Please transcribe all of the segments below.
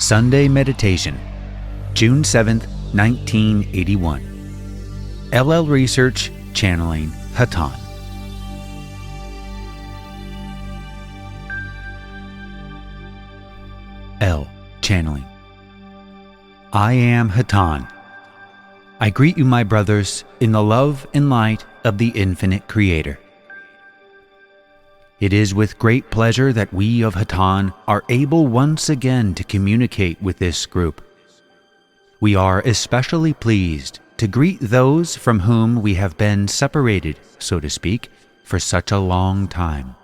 Sunday Meditation, June 7th, 1981. LL Research Channeling Hatonn. L. Channeling. I am Hatonn. I greet you, my brothers, in the love and light of the infinite Creator. It is with great pleasure that we of Hatonn are able once again to communicate with this group. We are especially pleased to greet those from whom we have been separated, so to speak, for such a long time.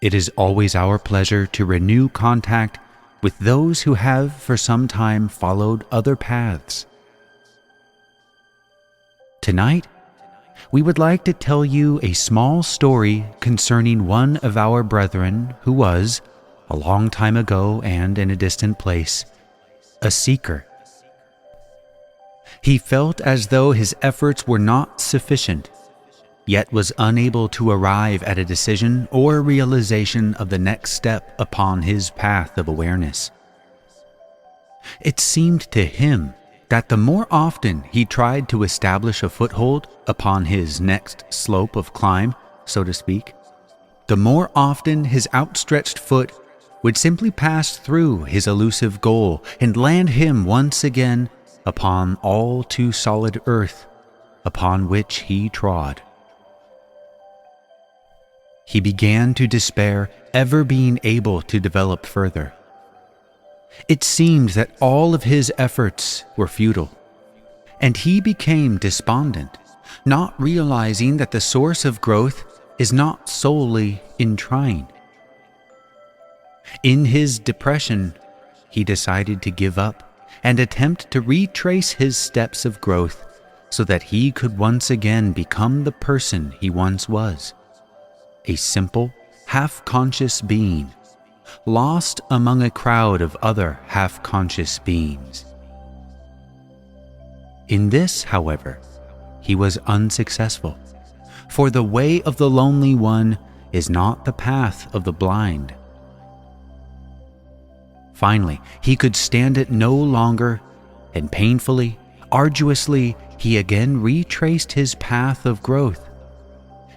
It is always our pleasure to renew contact with those who have for some time followed other paths. Tonight, we would like to tell you a small story concerning one of our brethren who was, a long time ago and in a distant place, a seeker. He felt as though his efforts were not sufficient, yet was unable to arrive at a decision or realization of the next step upon his path of awareness. It seemed to him that the more often he tried to establish a foothold upon his next slope of climb, so to speak, the more often his outstretched foot would simply pass through his elusive goal and land him once again upon all too solid earth upon which he trod. He began to despair ever being able to develop further. It seemed that all of his efforts were futile, and he became despondent, not realizing that the source of growth is not solely in trying. In his depression, he decided to give up and attempt to retrace his steps of growth so that he could once again become the person he once was, a simple, half-conscious being, lost among a crowd of other half-conscious beings. In this, however, he was unsuccessful, for the way of the lonely one is not the path of the blind. Finally, he could stand it no longer, and painfully, arduously, he again retraced his path of growth,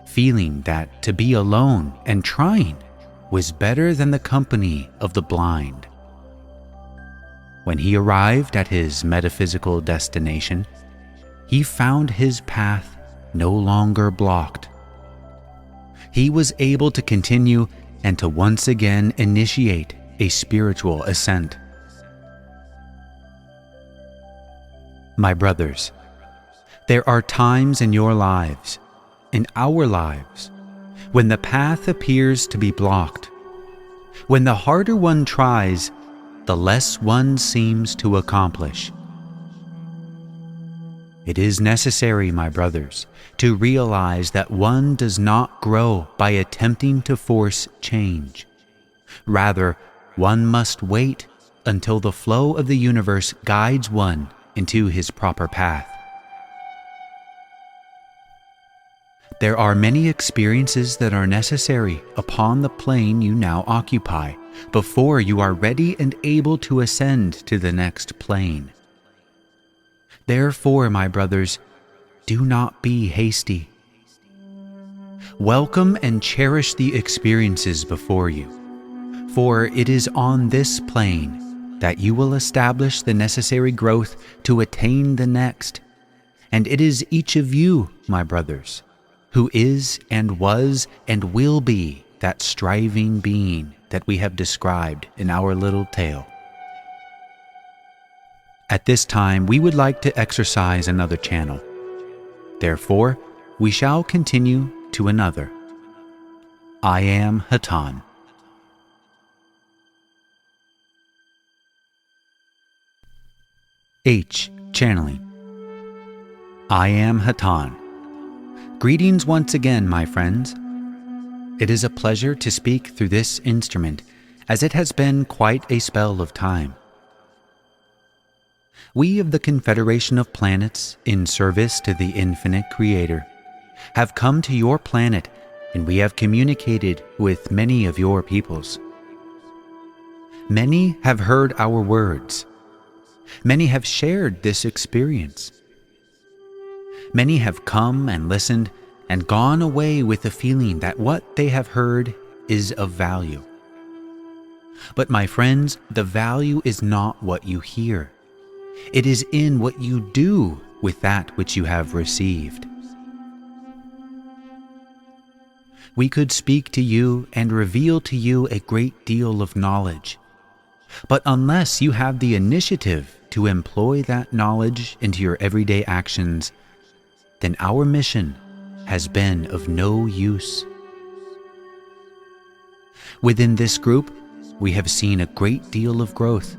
feeling that to be alone and trying was better than the company of the blind. When he arrived at his metaphysical destination, he found his path no longer blocked. He was able to continue and to once again initiate a spiritual ascent. My brothers, there are times in your lives, in our lives, when the path appears to be blocked. When the harder one tries, the less one seems to accomplish. It is necessary, my brothers, to realize that one does not grow by attempting to force change. Rather, one must wait until the flow of the universe guides one into his proper path. There are many experiences that are necessary upon the plane you now occupy before you are ready and able to ascend to the next plane. Therefore, my brothers, do not be hasty. Welcome and cherish the experiences before you, for it is on this plane that you will establish the necessary growth to attain the next, and it is each of you, my brothers, who is and was and will be that striving being that we have described in our little tale. At this time, we would like to exercise another channel. Therefore, we shall continue to another. I am Hatonn. H. Channeling. I am Hatonn. Greetings once again, my friends. It is a pleasure to speak through this instrument, as it has been quite a spell of time. We of the Confederation of Planets, in service to the infinite Creator, have come to your planet, and we have communicated with many of your peoples. Many have heard our words. Many have shared this experience. Many have come and listened and gone away with the feeling that what they have heard is of value. But my friends, the value is not what you hear. It is in what you do with that which you have received. We could speak to you and reveal to you a great deal of knowledge. But unless you have the initiative to employ that knowledge into your everyday actions, then our mission has been of no use. Within this group, we have seen a great deal of growth,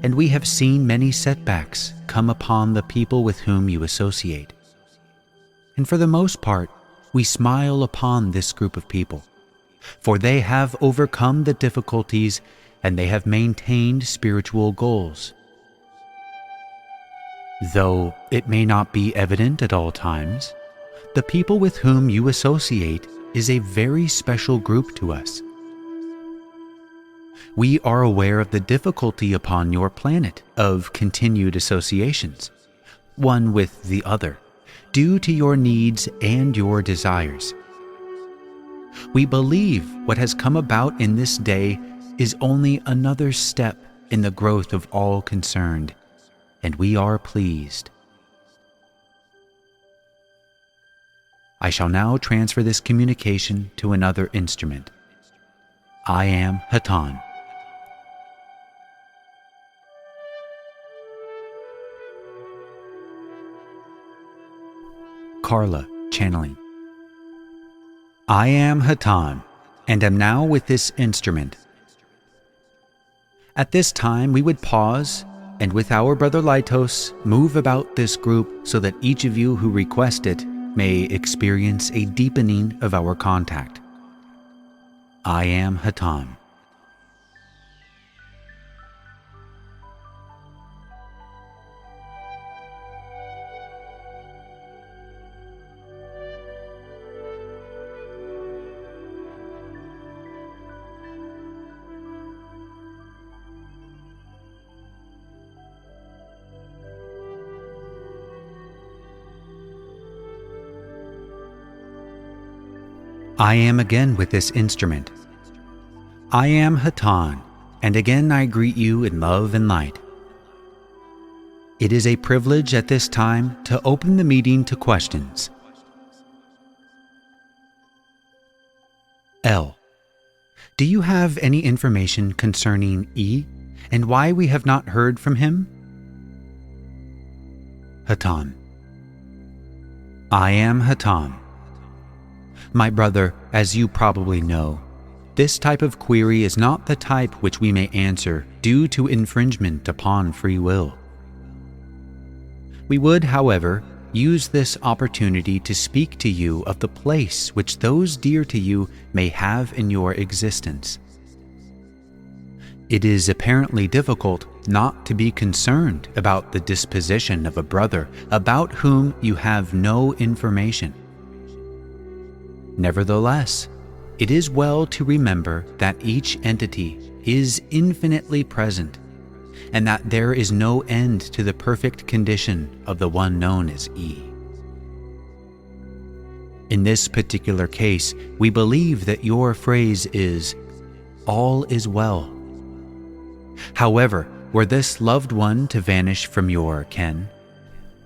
and we have seen many setbacks come upon the people with whom you associate. And for the most part, we smile upon this group of people, for they have overcome the difficulties and they have maintained spiritual goals. Though it may not be evident at all times, the people with whom you associate is a very special group to us. We are aware of the difficulty upon your planet of continued associations, one with the other, due to your needs and your desires. We believe what has come about in this day is only another step in the growth of all concerned, and we are pleased. I shall now transfer this communication to another instrument. I am Hatonn. Carla, channeling. I am Hatonn, and am now with this instrument. At this time we would pause, and with our brother Lytos, move about this group so that each of you who request it may experience a deepening of our contact. I am Hatonn. I am again with this instrument. I am Hatonn, and again I greet you in love and light. It is a privilege at this time to open the meeting to questions. L. Do you have any information concerning E and why we have not heard from him? Hatonn. I am Hatonn. My brother, as you probably know, this type of query is not the type which we may answer due to infringement upon free will. We would, however, use this opportunity to speak to you of the place which those dear to you may have in your existence. It is apparently difficult not to be concerned about the disposition of a brother about whom you have no information. Nevertheless, it is well to remember that each entity is infinitely present, and that there is no end to the perfect condition of the one known as E. In this particular case, we believe that your phrase is, "All is well." However, were this loved one to vanish from your ken,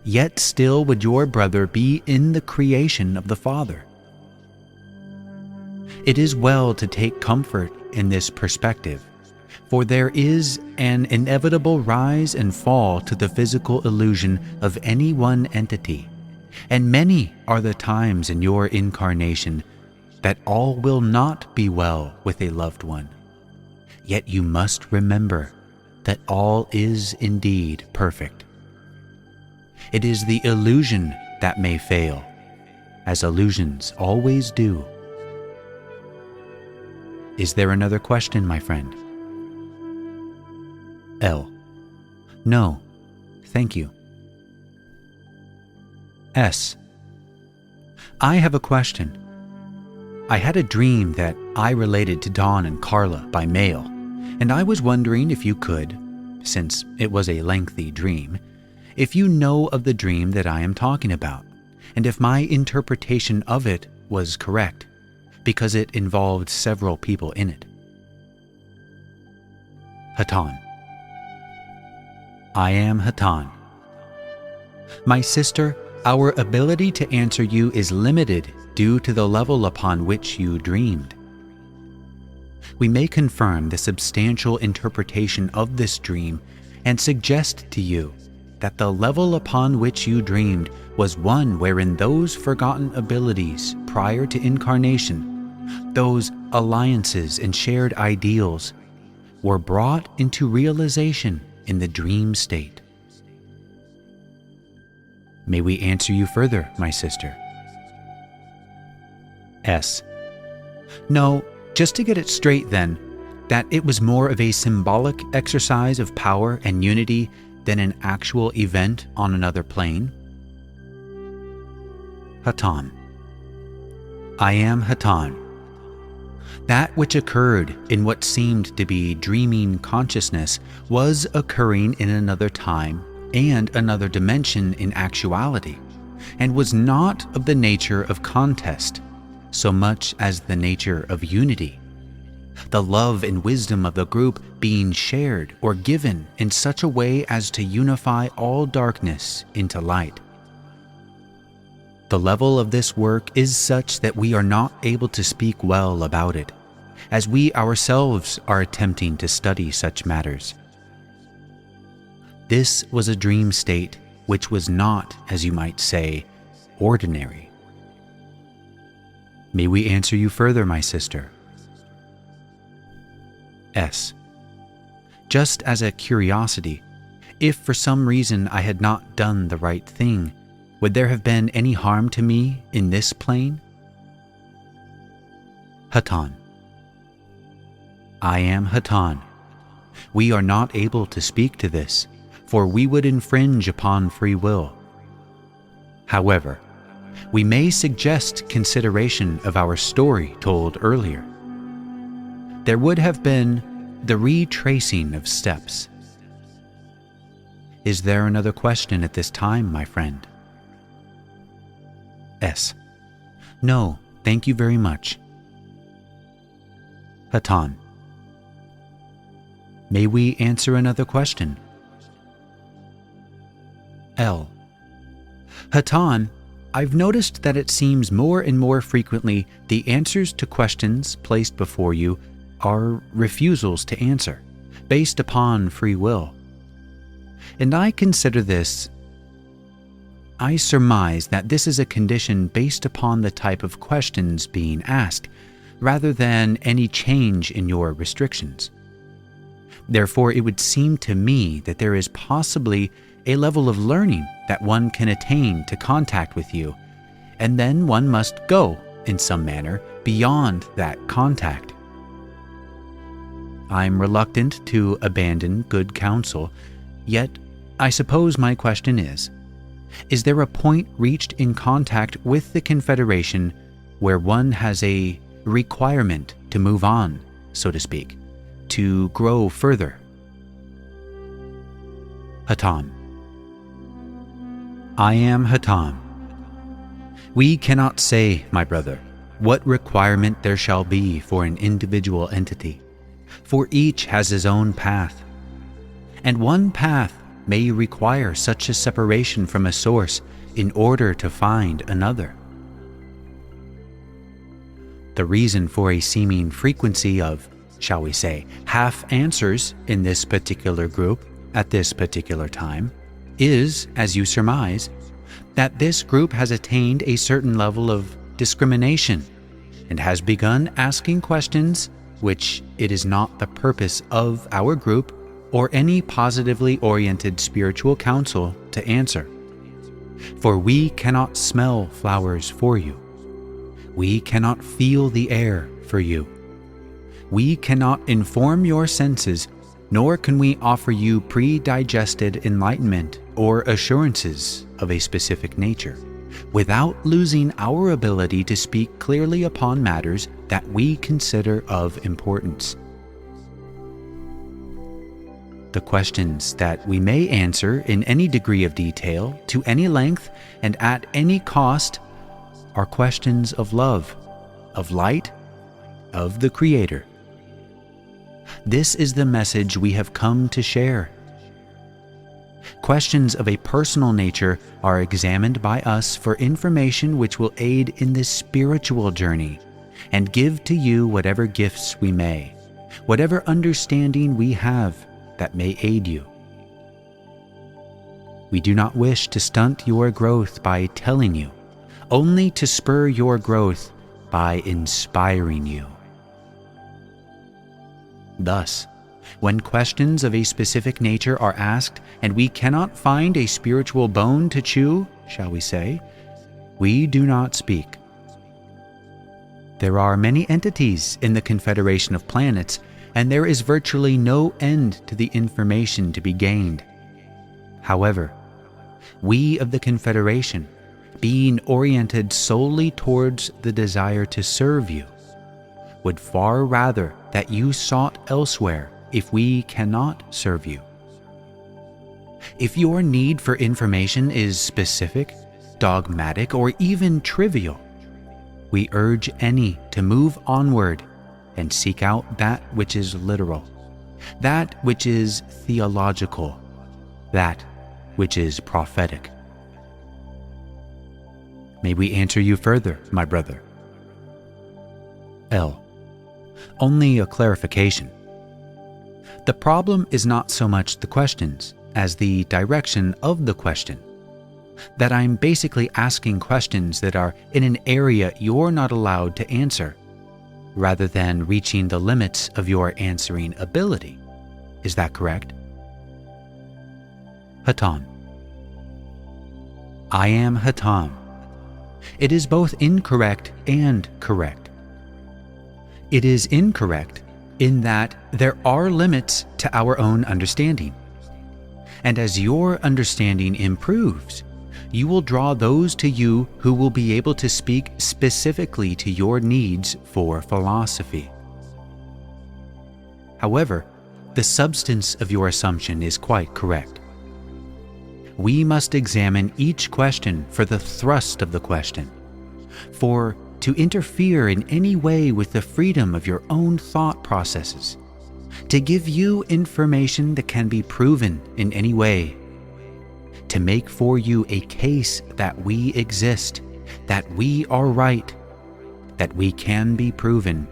yet still would your brother be in the creation of the Father. It is well to take comfort in this perspective, for there is an inevitable rise and fall to the physical illusion of any one entity, and many are the times in your incarnation that all will not be well with a loved one. Yet you must remember that all is indeed perfect. It is the illusion that may fail, as illusions always do. Is there another question, my friend? L. No, thank you. S. I have a question. I had a dream that I related to Dawn and Carla by mail, And I was wondering if you could, since it was a lengthy dream, if you know of the dream that I am talking about, and if my interpretation of it was correct, because it involved several people in it. Hatonn. I am Hatonn. My sister, our ability to answer you is limited due to the level upon which you dreamed. We may confirm the substantial interpretation of this dream and suggest to you that the level upon which you dreamed was one wherein those forgotten abilities prior to incarnation, those alliances and shared ideals, were brought into realization in the dream state. May we answer you further, my sister? S. No, just to get it straight then, that it was more of a symbolic exercise of power and unity than an actual event on another plane? Hatonn. I am Hatonn. That which occurred in what seemed to be dreaming consciousness was occurring in another time and another dimension in actuality, and was not of the nature of contest so much as the nature of unity, the love and wisdom of the group being shared or given in such a way as to unify all darkness into light. The level of this work is such that we are not able to speak well about it, as we ourselves are attempting to study such matters. This was a dream state which was not, as you might say, ordinary. May we answer you further, my sister? S. Just as a curiosity, if for some reason I had not done the right thing, would there have been any harm to me in this plane? Hatonn. I am Hatonn. We are not able to speak to this, for we would infringe upon free will. However, we may suggest consideration of our story told earlier. There would have been the retracing of steps. Is there another question at this time, my friend? S. No, thank you very much. Hatonn. May we answer another question? L. Hatonn, I've noticed that it seems more and more frequently the answers to questions placed before you are refusals to answer, based upon free will. And I consider this, I surmise that this is a condition based upon the type of questions being asked, rather than any change in your restrictions. Therefore, it would seem to me that there is possibly a level of learning that one can attain to contact with you, and then one must go, in some manner, beyond that contact. I'm reluctant to abandon good counsel, yet I suppose my question is there a point reached in contact with the Confederation where one has a requirement to move on, so to speak, to grow further? Hatonn. I am Hatonn. We cannot say, my brother, what requirement there shall be for an individual entity, for each has his own path, and one path may require such a separation from a source in order to find another. The reason for a seeming frequency of, shall we say, half answers in this particular group at this particular time is, as you surmise, that this group has attained a certain level of discrimination and has begun asking questions which it is not the purpose of our group or any positively oriented spiritual council to answer. For we cannot smell flowers for you. We cannot feel the air for you. We cannot inform your senses, nor can we offer you pre-digested enlightenment or assurances of a specific nature, without losing our ability to speak clearly upon matters that we consider of importance. The questions that we may answer in any degree of detail, to any length, and at any cost are questions of love, of light, of the Creator. This is the message we have come to share. Questions of a personal nature are examined by us for information which will aid in this spiritual journey and give to you whatever gifts we may, whatever understanding we have that may aid you. We do not wish to stunt your growth by telling you, only to spur your growth by inspiring you. Thus, when questions of a specific nature are asked and we cannot find a spiritual bone to chew, shall we say, we do not speak. There are many entities in the Confederation of Planets, and there is virtually no end to the information to be gained. However, we of the Confederation, being oriented solely towards the desire to serve you, would far rather that you sought elsewhere if we cannot serve you. If your need for information is specific, dogmatic, or even trivial, we urge any to move onward and seek out that which is literal, that which is theological, that which is prophetic. May we answer you further, my brother? L. Only a clarification. The problem is not so much the questions as the direction of the question. That I'm basically asking questions that are in an area you're not allowed to answer, rather than reaching the limits of your answering ability. Is that correct? Hatonn. I am Hatonn. It is both incorrect and correct. It is incorrect in that there are limits to our own understanding. And as your understanding improves, you will draw those to you who will be able to speak specifically to your needs for philosophy. However, the substance of your assumption is quite correct. We must examine each question for the thrust of the question, for to interfere in any way with the freedom of your own thought processes, to give you information that can be proven in any way, to make for you a case that we exist, that we are right, that we can be proven,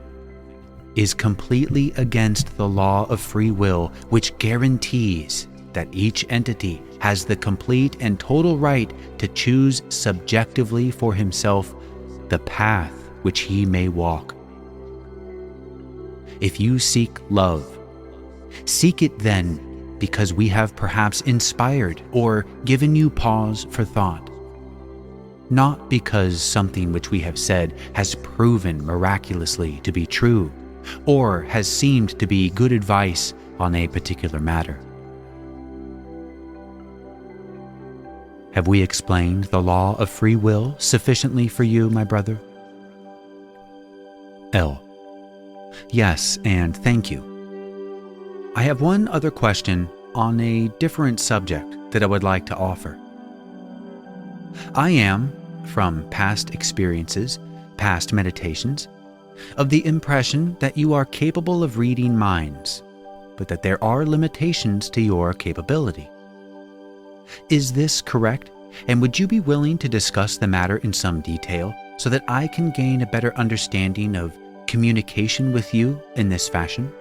is completely against the law of free will, which guarantees that each entity has the complete and total right to choose subjectively for himself the path which he may walk. If you seek love, seek it then because we have perhaps inspired or given you pause for thought, not because something which we have said has proven miraculously to be true or has seemed to be good advice on a particular matter. Have we explained the law of free will sufficiently for you, my brother? L. Yes, and thank you. I have one other question on a different subject that I would like to offer. I am, from past experiences, past meditations, of the impression that you are capable of reading minds, but that there are limitations to your capability. Is this correct? And would you be willing to discuss the matter in some detail so that I can gain a better understanding of communication with you in this fashion?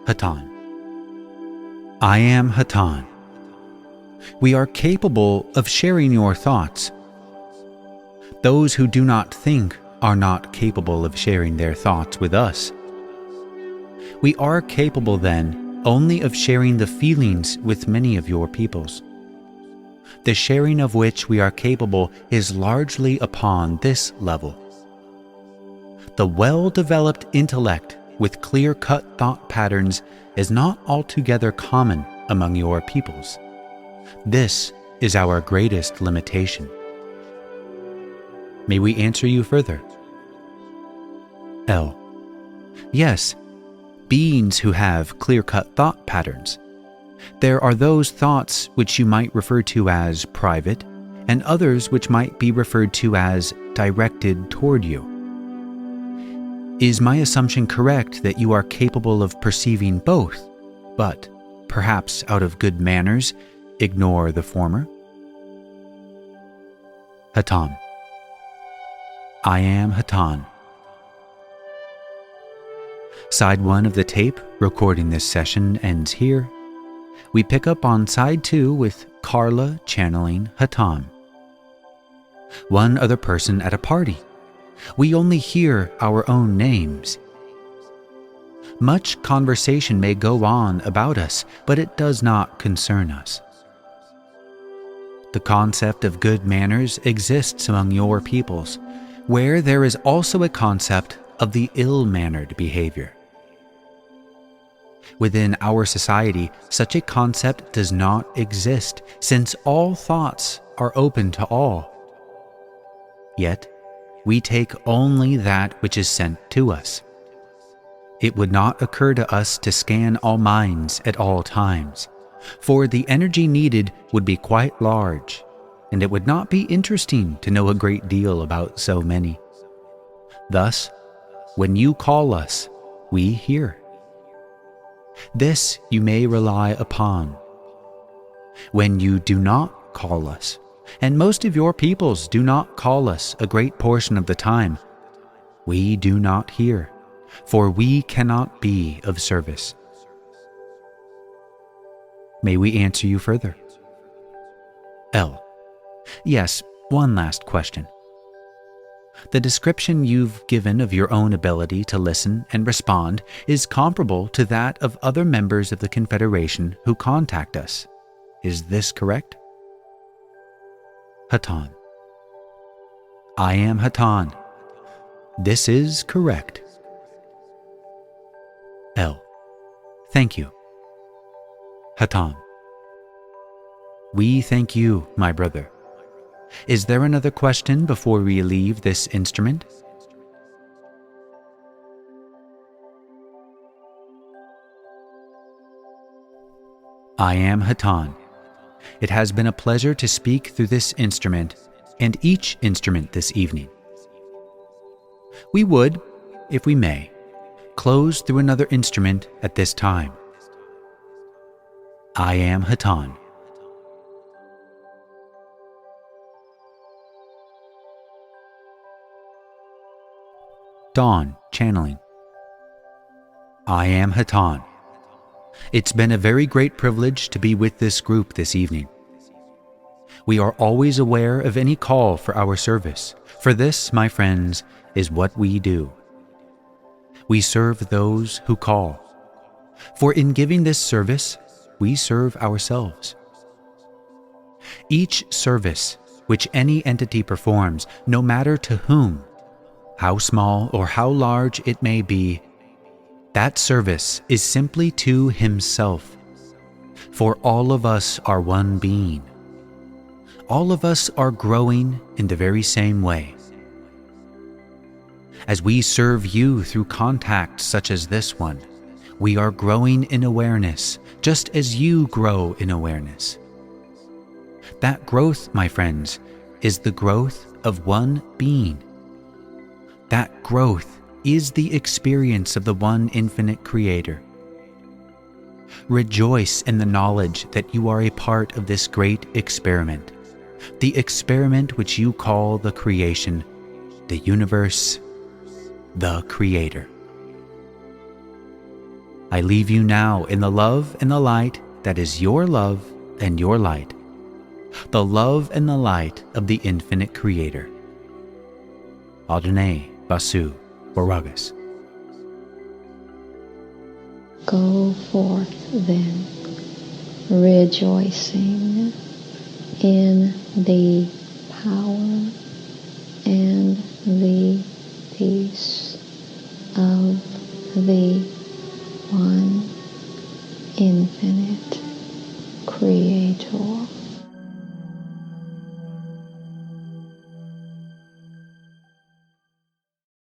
Hatonn. I am Hatonn. We are capable of sharing your thoughts. Those who do not think are not capable of sharing their thoughts with us. We are capable, then, only of sharing the feelings with many of your peoples. The sharing of which we are capable is largely upon this level. The well-developed intellect with clear-cut thought patterns is not altogether common among your peoples. This is our greatest limitation. May we answer you further? L. Yes, beings who have clear-cut thought patterns. There are those thoughts which you might refer to as private, and others which might be referred to as directed toward you. Is my assumption correct that you are capable of perceiving both, but, perhaps out of good manners, ignore the former? Hatonn. I am Hatonn. Side 1 of the tape recording this session ends here. We pick up on side 2 with Carla channeling Hatonn. One other person at a party. We only hear our own names. Much conversation may go on about us, but it does not concern us. The concept of good manners exists among your peoples, where there is also a concept of the ill-mannered behavior. Within our society, such a concept does not exist, since all thoughts are open to all. Yet, we take only that which is sent to us. It would not occur to us to scan all minds at all times, for the energy needed would be quite large, and it would not be interesting to know a great deal about so many. Thus, when you call us, we hear. This you may rely upon. When you do not call us, and most of your peoples do not call us a great portion of the time, we do not hear, for we cannot be of service. May we answer you further? L. Yes, one last question. The description you've given of your own ability to listen and respond is comparable to that of other members of the Confederation who contact us. Is this correct? Hatonn. I am Hatonn. This is correct. L. Thank you. Hatonn. We thank you, my brother. Is there another question before we leave this instrument? I am Hatonn. It has been a pleasure to speak through this instrument and each instrument this evening. We would, if we may, close through another instrument at this time. I am Hatonn. Dawn channeling. I am Hatonn. It's been a very great privilege to be with this group this evening. We are always aware of any call for our service, for this, my friends, is what we do. We serve those who call. For in giving this service, we serve ourselves. Each service which any entity performs, no matter to whom, how small or how large it may be, that service is simply to himself. For all of us are one being. All of us are growing in the very same way. As we serve you through contacts such as this one, we are growing in awareness, just as you grow in awareness. That growth, my friends, is the growth of one being. That growth is the experience of the one infinite Creator. Rejoice in the knowledge that you are a part of this great experiment, the experiment which you call the creation, the universe, the Creator. I leave you now in the love and the light that is your love and your light, the love and the light of the infinite Creator. Adonai Basu Boragas. Go forth then, rejoicing in the power and the peace of the